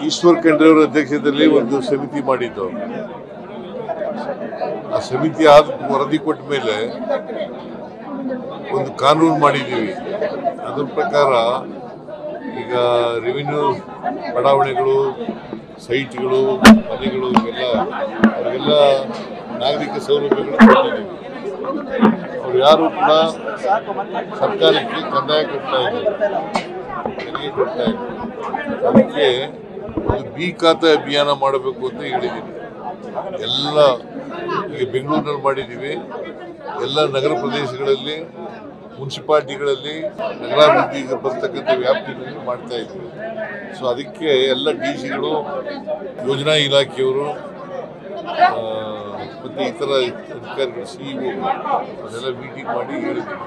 ಈಶ್ವರ್ ಖಂಡ್ರೆ ಅವರ ಅಧ್ಯಕ್ಷತೆಯಲ್ಲಿ ಒಂದು ಸಮಿತಿ ಮಾಡಿದ್ದು. ಆ ಸಮಿತಿ ವರದಿ ಕೊಟ್ಟ ಮೇಲೆ ಒಂದು ಕಾನೂನು ಮಾಡಿದ್ದೀವಿ. ಅದರ ಪ್ರಕಾರ ಈಗ ರೆವಿನ್ಯೂ ಬಡಾವಣೆಗಳು, ಸೈಟ್ಗಳು, ಮನೆಗಳು ಅವರಿಗೆಲ್ಲ ನಾಗರಿಕ ಸೌಲಭ್ಯಗಳು ಕೊಟ್ಟಿದ್ದೀವಿ. ಅವ್ರು ಯಾರು ಕೂಡ ಸರ್ಕಾರಕ್ಕೆ ಕಂದಾಯ ಕೊಡ್ತಾ ಇದ್ದಾರೆ, ತೆರಿಗೆ ಕೊಡ್ತಾ ಇದ್ದಾರೆ. ಅದಕ್ಕೆ ಒಂದು ಬಿ ಖಾತೆ ಅಭಿಯಾನ ಮಾಡಬೇಕು ಅಂತ ಹೇಳಿದ್ದೀನಿ. ಎಲ್ಲ ಈಗ ಬೆಂಗಳೂರಿನಲ್ಲಿ ಮಾಡಿದ್ದೀವಿ, ಎಲ್ಲ ನಗರ ಪ್ರದೇಶಗಳಲ್ಲಿ, ಮುನ್ಸಿಪಾಲ್ಟಿಗಳಲ್ಲಿ, ನಗರಾಭಿವೃದ್ಧಿಗೆ ಬರ್ತಕ್ಕಂಥ ವ್ಯಾಪ್ತಿಗಳಲ್ಲಿ ಮಾಡ್ತಾ ಇದ್ದೀವಿ. ಸೊ ಅದಕ್ಕೆ ಎಲ್ಲ ಡಿಸಿಗಳು, ಯೋಜನಾ ಇಲಾಖೆಯವರು ಮತ್ತು ಇತರ ಅಧಿಕಾರಿಗಳು, ಸಿಇಒ ಅದೆಲ್ಲ ಮೀಟಿಂಗ್ ಮಾಡಿ ಹೇಳಿದ್ದೀವಿ.